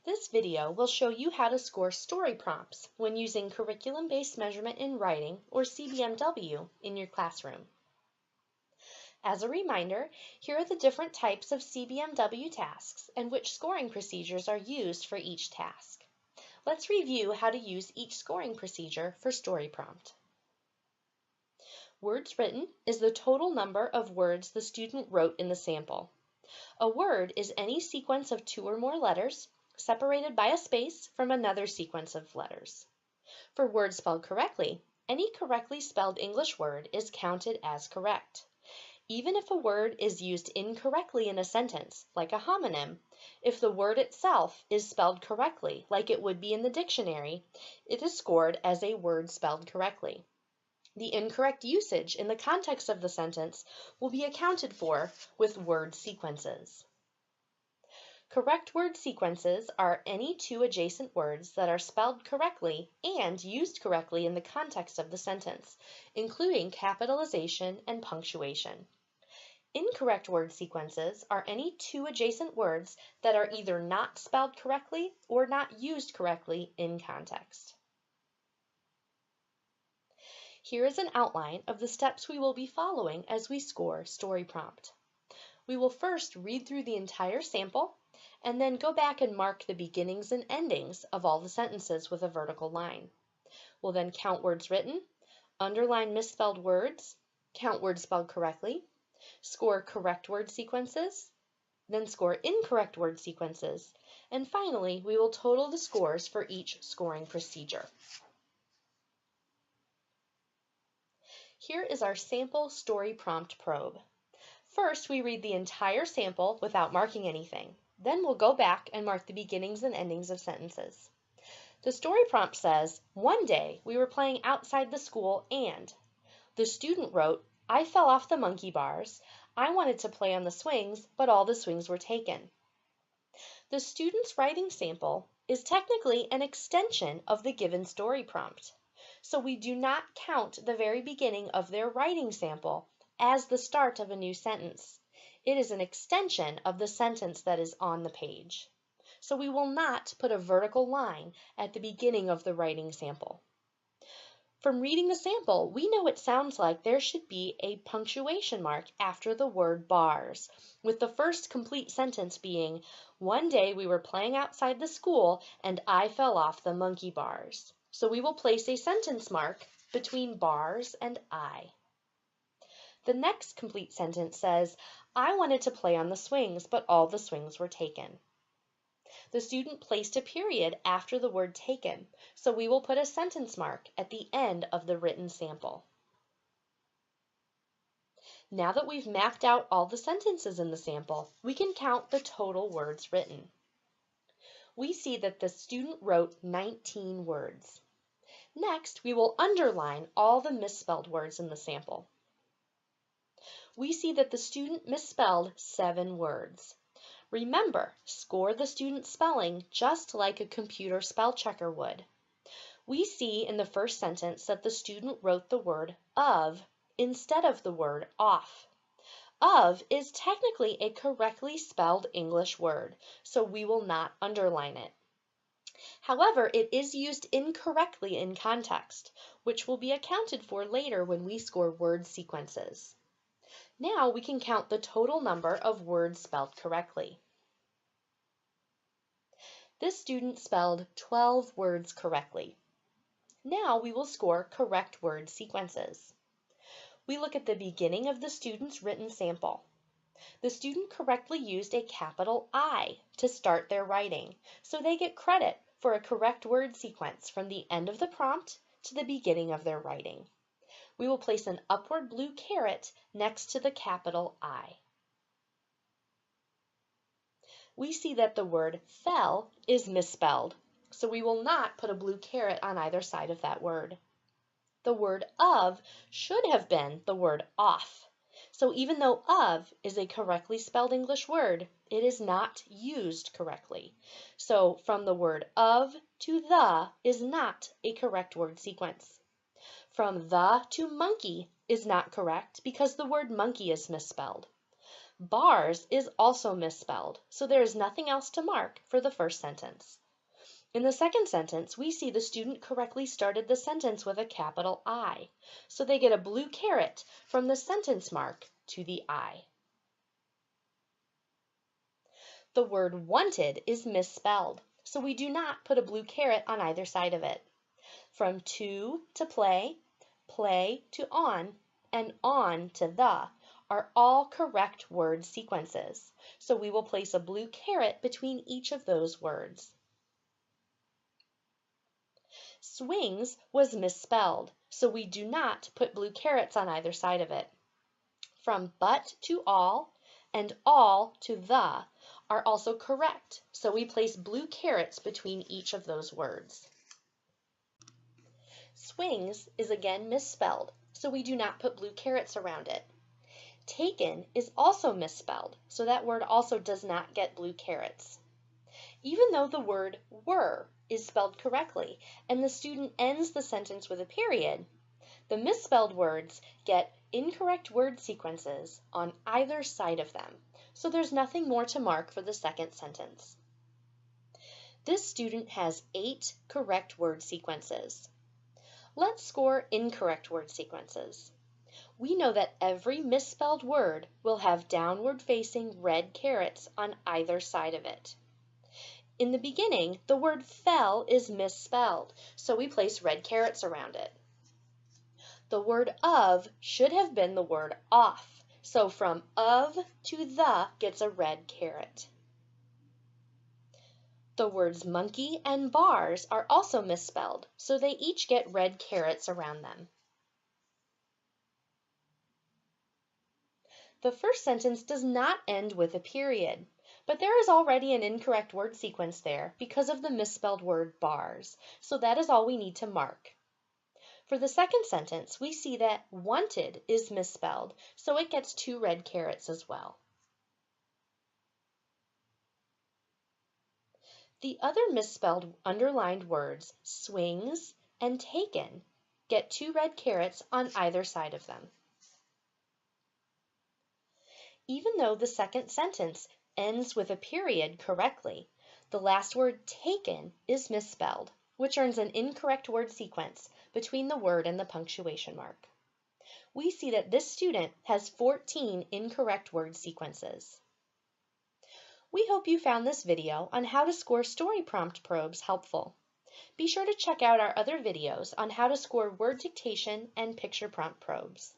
This video will show you how to score story prompts when using Curriculum-Based Measurement in Writing, or CBMW, in your classroom. As a reminder, here are the different types of CBMW tasks and which scoring procedures are used for each task. Let's review how to use each scoring procedure for story prompt. Words written is the total number of words the student wrote in the sample. A word is any sequence of 2 or more letters separated by a space from another sequence of letters. For words spelled correctly, any correctly spelled English word is counted as correct. Even if a word is used incorrectly in a sentence, like a homonym, if the word itself is spelled correctly, like it would be in the dictionary, it is scored as a word spelled correctly. The incorrect usage in the context of the sentence will be accounted for with word sequences. Correct word sequences are any 2 adjacent words that are spelled correctly and used correctly in the context of the sentence, including capitalization and punctuation. Incorrect word sequences are any 2 adjacent words that are either not spelled correctly or not used correctly in context. Here is an outline of the steps we will be following as we score story prompt. We will first read through the entire sample and then go back and mark the beginnings and endings of all the sentences with a vertical line. We'll then count words written, underline misspelled words, count words spelled correctly, score correct word sequences, then score incorrect word sequences, and finally we will total the scores for each scoring procedure. Here is our sample story prompt probe. First, we read the entire sample without marking anything. Then we'll go back and mark the beginnings and endings of sentences. The story prompt says, "One day we were playing outside the school and..." The student wrote, "I fell off the monkey bars. I wanted to play on the swings, but all the swings were taken." The student's writing sample is technically an extension of the given story prompt. So we do not count the very beginning of their writing sample as the start of a new sentence. It is an extension of the sentence that is on the page. So we will not put a vertical line at the beginning of the writing sample. From reading the sample, we know it sounds like there should be a punctuation mark after the word bars, with the first complete sentence being, "One day we were playing outside the school and I fell off the monkey bars." So we will place a sentence mark between bars and I. The next complete sentence says, "I wanted to play on the swings, but all the swings were taken." The student placed a period after the word taken, so we will put a sentence mark at the end of the written sample. Now that we've mapped out all the sentences in the sample, we can count the total words written. We see that the student wrote 19 words. Next, we will underline all the misspelled words in the sample. We see that the student misspelled 7 words. Remember, score the student's spelling just like a computer spell checker would. We see in the first sentence that the student wrote the word of instead of the word off. Of is technically a correctly spelled English word, so we will not underline it. However, it is used incorrectly in context, which will be accounted for later when we score word sequences. Now we can count the total number of words spelled correctly. This student spelled 12 words correctly. Now we will score correct word sequences. We look at the beginning of the student's written sample. The student correctly used a capital I to start their writing, so they get credit for a correct word sequence from the end of the prompt to the beginning of their writing. We will place an upward blue caret next to the capital I. We see that the word fell is misspelled, so we will not put a blue caret on either side of that word. The word of should have been the word off. So even though of is a correctly spelled English word, it is not used correctly. So from the word of to the is not a correct word sequence. From the to monkey is not correct because the word monkey is misspelled. Bars is also misspelled, so there is nothing else to mark for the first sentence. In the second sentence, we see the student correctly started the sentence with a capital I, so they get a blue caret from the sentence mark to the I. The word wanted is misspelled, so we do not put a blue caret on either side of it. From to play, play to on, and on to the are all correct word sequences, so we will place a blue caret between each of those words. Swings was misspelled, so we do not put blue carets on either side of it. From but to all and all to the are also correct, so we place blue carets between each of those words. Swings is again misspelled, so we do not put blue carets around it. Taken is also misspelled, so that word also does not get blue carets. Even though the word were is spelled correctly and the student ends the sentence with a period, the misspelled words get incorrect word sequences on either side of them, so there's nothing more to mark for the second sentence. This student has 8 correct word sequences. Let's score incorrect word sequences. We know that every misspelled word will have downward-facing red carets on either side of it. In the beginning, the word fell is misspelled, so we place red carets around it. The word of should have been the word off, so from of to the gets a red caret. The words monkey and bars are also misspelled, so they each get red carets around them. The first sentence does not end with a period, but there is already an incorrect word sequence there because of the misspelled word bars, so that is all we need to mark. For the second sentence, we see that wanted is misspelled, so it gets 2 red carets as well. The other misspelled underlined words, swings and taken, get 2 red carets on either side of them. Even though the second sentence ends with a period correctly, the last word taken is misspelled, which earns an incorrect word sequence between the word and the punctuation mark. We see that this student has 14 incorrect word sequences. We hope you found this video on how to score story prompt probes helpful. Be sure to check out our other videos on how to score word dictation and picture prompt probes.